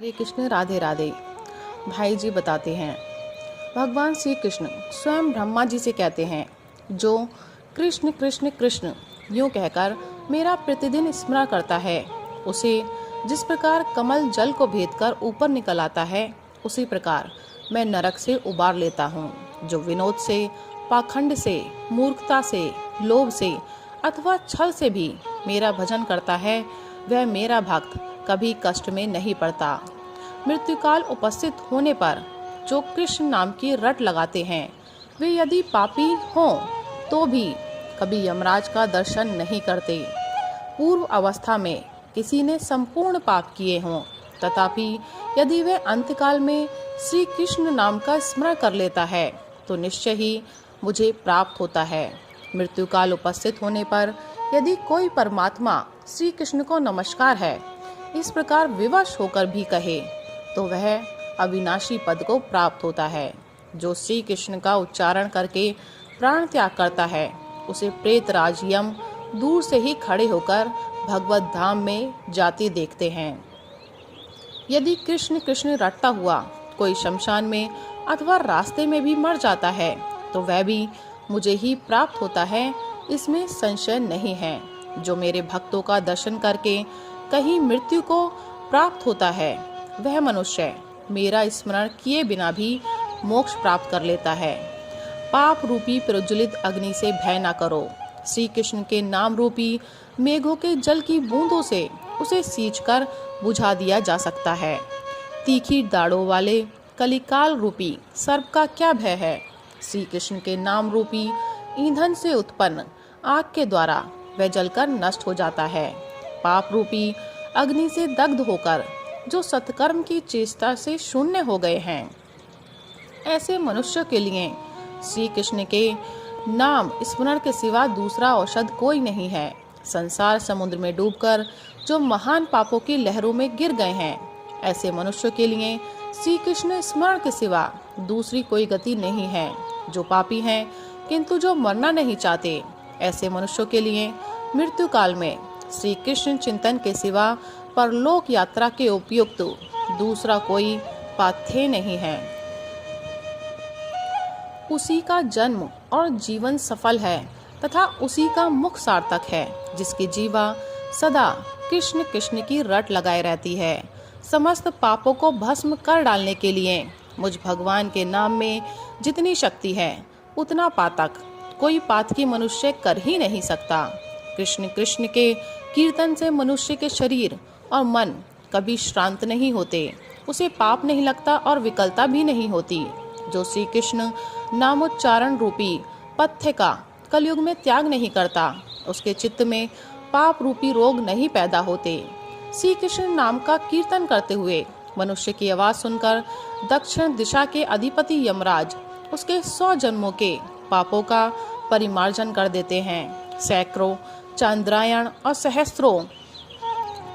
हरे कृष्ण, राधे राधे। भाई जी बताते हैं, भगवान श्री कृष्ण स्वयं ब्रह्मा जी से कहते हैं, जो कृष्ण कृष्ण कृष्ण यूँ कहकर मेरा प्रतिदिन स्मरण करता है, उसे जिस प्रकार कमल जल को भेदकर ऊपर निकल आता है, उसी प्रकार मैं नरक से उबार लेता हूँ। जो विनोद से, पाखंड से, मूर्खता से, लोभ से अथवा छल से भी मेरा भजन करता है, वह मेरा भक्त कभी कष्ट में नहीं पड़ता। मृत्युकाल उपस्थित होने पर जो कृष्ण नाम की रट लगाते हैं, वे यदि पापी हों तो भी कभी यमराज का दर्शन नहीं करते। पूर्व अवस्था में किसी ने संपूर्ण पाप किए हों, तथापि यदि वह अंतकाल में श्री कृष्ण नाम का स्मरण कर लेता है तो निश्चय ही मुझे प्राप्त होता है। मृत्युकाल उपस्थित होने पर यदि कोई परमात्मा श्री कृष्ण को नमस्कार है इस प्रकार विवश होकर भी कहे तो वह अविनाशी पद को प्राप्त होता है। जो श्री कृष्ण का उच्चारण करके प्राण त्याग करता है, उसे प्रेत राज यम दूर से ही खड़े होकर भगवत धाम में जाते देखते हैं। यदि कृष्ण कृष्ण रटता हुआ कोई शमशान में अथवा रास्ते में भी मर जाता है तो वह भी मुझे ही प्राप्त होता है, इसमें संशय नहीं है। जो मेरे भक्तों का दर्शन करके कहीं मृत्यु को प्राप्त होता है, वह मनुष्य मेरा स्मरण किए बिना भी मोक्ष प्राप्त कर लेता है। पाप रूपी प्रज्वलित अग्नि से भय न करो। श्री कृष्ण के नाम रूपी मेघों के जल की बूंदों से उसे सींचकर बुझा दिया जा सकता है। तीखी दाढ़ों वाले कलिकाल रूपी सर्प का क्या भय है। श्री कृष्ण के नाम रूपी ईंधन से उत्पन्न आग के द्वारा वह जलकर नष्ट हो जाता है। पाप रूपी अग्नि से दग्ध होकर जो सत्कर्म की चेष्टा से शून्य हो गए हैं, ऐसे मनुष्य के लिए श्री कृष्ण के नाम स्मरण के सिवा दूसरा औषध कोई नहीं है। संसार समुद्र में डूबकर जो महान पापों की लहरों में गिर गए हैं, ऐसे मनुष्य के लिए श्री कृष्ण स्मरण के सिवा दूसरी कोई गति नहीं है। जो पापी हैं किंतु जो मरना नहीं चाहते, ऐसे मनुष्यों के लिए मृत्यु काल में श्री कृष्ण चिंतन के सिवा परलोक यात्रा के उपयुक्त दूसरा कोई पाथेय नहीं है। उसी का जन्म और जीवन सफल है तथा उसी का मुख सार्थक है, जिसकी जीवा सदा कृष्ण कृष्ण की रट लगाए रहती है। समस्त पापों को भस्म कर डालने के लिए मुझ भगवान के नाम में जितनी शक्ति है, उतना पातक कोई पातकी मनुष्य कर ही नहीं सकता। कृष्ण कृष्ण के कीर्तन से मनुष्य के शरीर और मन कभी श्रांत नहीं होते, उसे पाप नहीं लगता और विकलता भी नहीं होती। जो श्री कृष्ण नामोच्चारण रूपी पथ्य का कलयुग में त्याग नहीं करता, उसके चित्त में पाप रूपी रोग नहीं पैदा होते। श्री कृष्ण नाम का कीर्तन करते हुए मनुष्य की आवाज सुनकर दक्षिण दिशा के अधिपति यमराज उसके 100 जन्मों के पापों का परिमार्जन कर देते हैं। सैकड़ों चांद्रायण और सहस्त्रों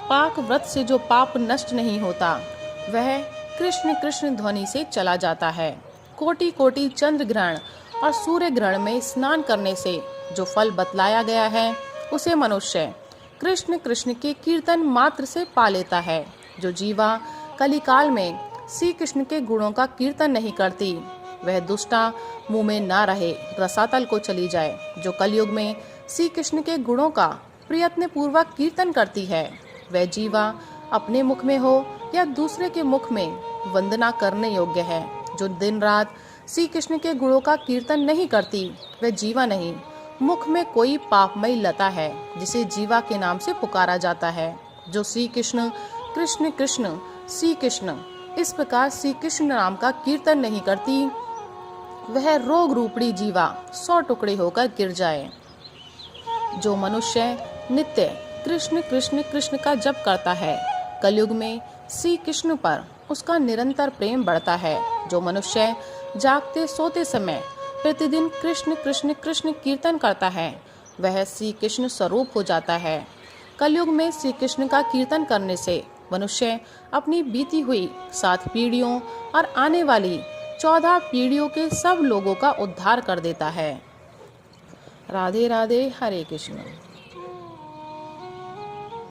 पाक व्रत से जो पाप नष्ट नहीं होता, वह कृष्ण कृष्ण ध्वनि से चला जाता है। कोटि कोटि चंद्र ग्रहण और सूर्य ग्रहण में स्नान करने से जो फल बतलाया गया है, उसे मनुष्य कृष्ण कृष्ण के कीर्तन मात्र से पा लेता है। जो जीवा कलिकाल में श्री कृष्ण के गुणों का कीर्तन नहीं करती, वह दुष्टा मुंह में ना रहे, रसातल को चली जाए। जो कलयुग में श्री कृष्ण के गुणों का प्रयत्न पूर्वक कीर्तन करती है, वह जीवा अपने मुख में हो या दूसरे के मुख में वंदना करने योग्य है। जो दिन रात श्री कृष्ण के गुणों का कीर्तन नहीं करती, वह जीवा नहीं, मुख में कोई पापमयी लता है, जिसे जीवा के नाम से पुकारा जाता है। जो श्री कृष्ण कृष्ण कृष्ण श्री कृष्ण इस प्रकार श्री कृष्ण नाम का कीर्तन नहीं करती, वह रोग रूपड़ी जीवा 100 टुकड़े होकर गिर जाए। जो मनुष्य नित्य कृष्ण कृष्ण कृष्ण का जप करता है, कलयुग में श्री कृष्ण पर उसका निरंतर प्रेम बढ़ता है। जो मनुष्य जागते सोते समय प्रतिदिन कृष्ण कृष्ण कृष्ण कीर्तन करता है, वह श्री कृष्ण स्वरूप हो जाता है। कलयुग में श्री कृष्ण का कीर्तन करने से मनुष्य अपनी बीती हुई 7 पीढ़ियों और आने वाली 14 पीढ़ियों के सब लोगों का उद्धार कर देता है। राधे राधे, हरे कृष्ण।